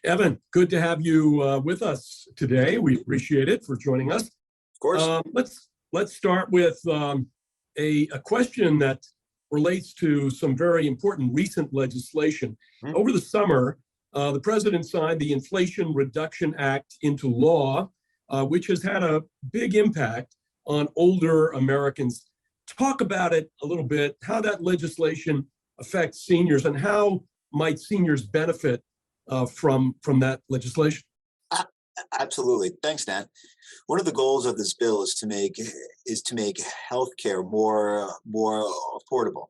Evan, good to have you with us today. We appreciate it for joining us. Of course. Let's start with a question that relates to some very important recent legislation. Over the summer, the president signed the Inflation Reduction Act into law, which has had a big impact on older Americans. Talk about it a little bit, how that legislation affects seniors and how might seniors benefit from that legislation? Absolutely. Thanks, Dan. One of the goals of this bill is to make healthcare more affordable,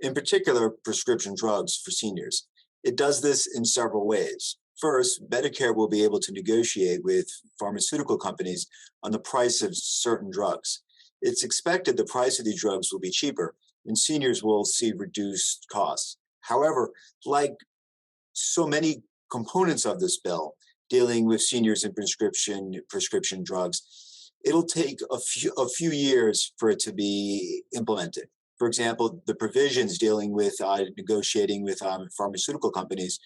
in particular prescription drugs for seniors. It does this in several ways. First, Medicare will be able to negotiate with pharmaceutical companies on the price of certain drugs. It's expected the price of these drugs will be cheaper and seniors will see reduced costs. However, like so many components of this bill dealing with seniors and prescription drugs, it'll take a few years for it to be implemented. For example, the provisions dealing with negotiating with pharmaceutical companies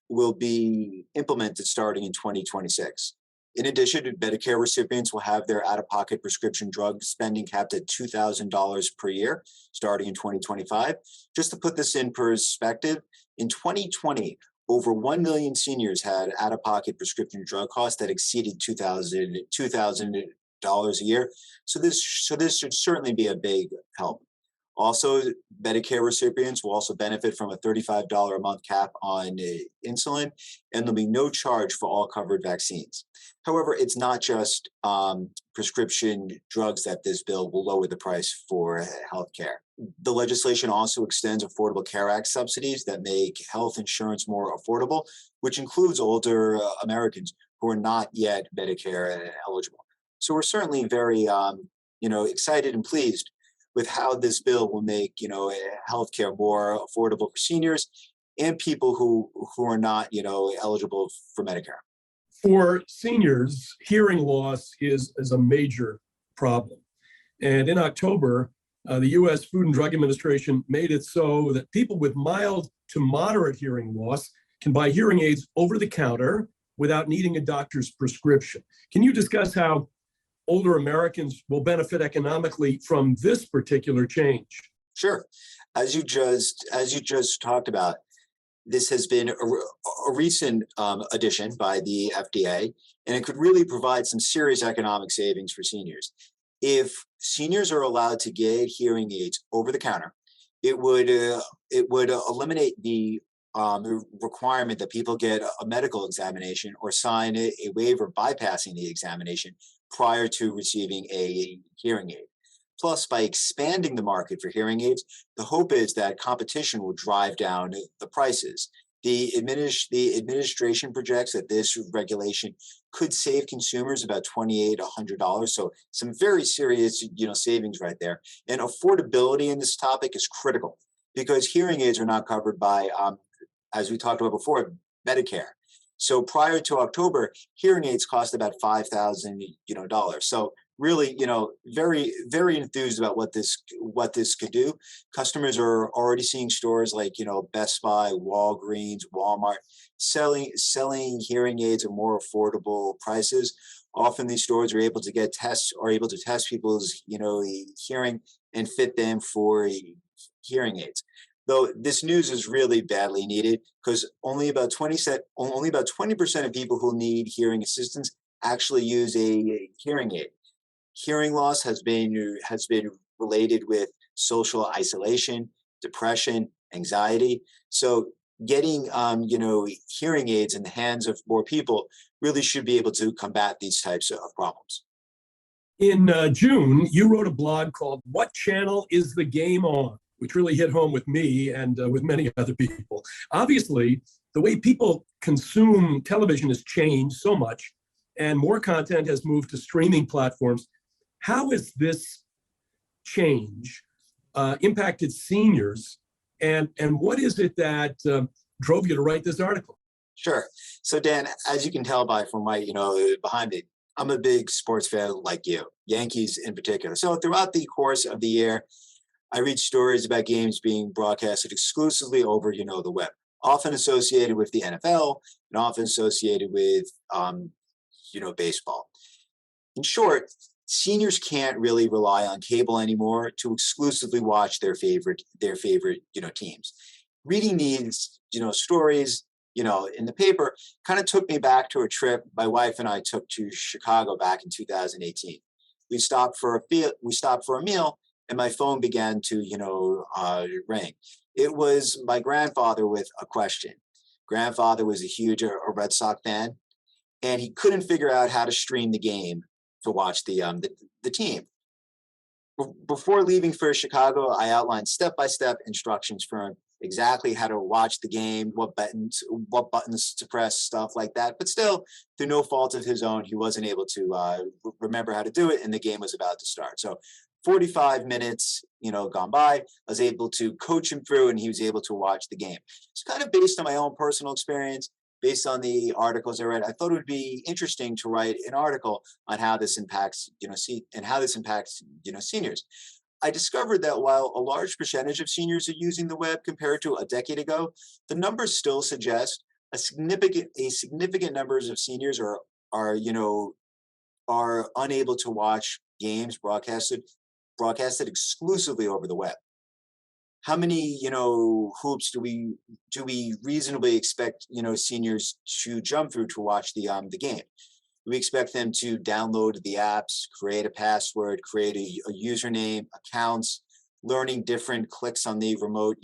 will be implemented starting in 2026. In addition, Medicare recipients will have their out-of-pocket prescription drug spending capped at $2,000 per year starting in 2025. Just to put this in perspective, in 2020, over 1 million seniors had out-of-pocket prescription drug costs that exceeded $2,000 a year. So this should certainly be a big help. Also, Medicare recipients will also benefit from a $35 a month cap on insulin, and there'll be no charge for all covered vaccines. However, it's not just prescription drugs that this bill will lower the price for healthcare. The legislation also extends Affordable Care Act subsidies that make health insurance more affordable, which includes older Americans who are not yet Medicare eligible. So we're certainly very, excited and pleased with how this bill will make, healthcare more affordable for seniors and people who are not, eligible for Medicare. For seniors, hearing loss is a major problem. And in October, the U.S. Food and Drug Administration made it so that people with mild to moderate hearing loss can buy hearing aids over the counter without needing a doctor's prescription. Can you discuss how older Americans will benefit economically from this particular change? Sure. As you just talked about, this has been a recent addition by the FDA, and it could really provide some serious economic savings for seniors. If seniors are allowed to get hearing aids over the counter, it would eliminate the requirement that people get a medical examination or sign a waiver bypassing the examination prior to receiving a hearing aid. Plus, by expanding the market for hearing aids, the hope is that competition will drive down the prices. The administration projects that this regulation could save consumers about $2,800. So some very serious, savings right there. And affordability in this topic is critical because hearing aids are not covered by, as we talked about before, Medicare. So prior to October, hearing aids cost about $5,000, So really, very, very enthused about what this could do. Customers are already seeing stores like, Best Buy, Walgreens, Walmart, selling hearing aids at more affordable prices. Often these stores are able to test people's, hearing and fit them for hearing aids. Though this news is really badly needed because only about 20% of people who need hearing assistance actually use a hearing aid. Hearing loss has been related with social isolation, depression, anxiety. So getting hearing aids in the hands of more people really should be able to combat these types of problems. In June, you wrote a blog called "What Channel Is the Game On?", which really hit home with me and with many other people. Obviously, the way people consume television has changed so much, and more content has moved to streaming platforms. How has this change impacted seniors, and what is it that drove you to write this article? Sure. So Dan, as you can tell from my, behind me, I'm a big sports fan like you, Yankees in particular. So throughout the course of the year, I read stories about games being broadcasted exclusively over, the web. often associated with the NFL and often associated with, baseball. In short, seniors can't really rely on cable anymore to exclusively watch their favorite teams. Reading these, stories, in the paper kind of took me back to a trip my wife and I took to Chicago back in 2018. We stopped for a meal, and my phone began to, ring. It was my grandfather with a question. Grandfather was a huge a Red Sox fan, and he couldn't figure out how to stream the game to watch the team. Before leaving for Chicago, I outlined step-by-step instructions for him, exactly how to watch the game, what buttons to press, stuff like that. But still, through no fault of his own, he wasn't able to remember how to do it, and the game was about to start. So 45 minutes, gone by, I was able to coach him through, and he was able to watch the game. It's kind of based on my own personal experience, based on the articles I read. I thought it would be interesting to write an article on how this impacts, seniors. I discovered that while a large percentage of seniors are using the web compared to a decade ago, the numbers still suggest a significant numbers of seniors are unable to watch games broadcasted exclusively over the web. How many hoops do we reasonably expect seniors to jump through to watch the game? We expect them to download the apps, create a password, create a username, accounts, learning different clicks on the remote,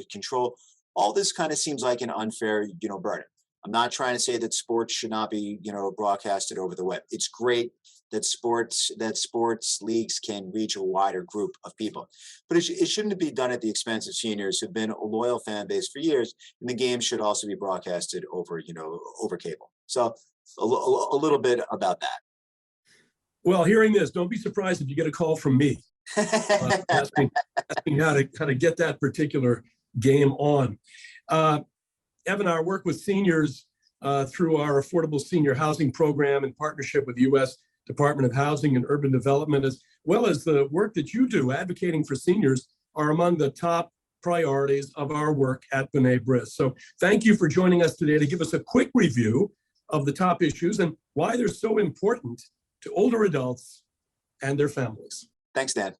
control. All this kind of seems like an unfair, burden. I'm not trying to say that sports should not be, broadcasted over the web. It's great that sports leagues can reach a wider group of people, but it shouldn't be done at the expense of seniors who've been a loyal fan base for years. And the game should also be broadcasted over, over cable. So a little bit about that. Well, hearing this, don't be surprised if you get a call from me asking how to get that particular game on. Evan, our work with seniors through our affordable senior housing program in partnership with the U.S. Department of Housing and Urban Development, as well as the work that you do advocating for seniors, are among the top priorities of our work at B'nai B'rith. So thank you for joining us today to give us a quick review of the top issues and why they're so important to older adults and their families. Thanks, Dan.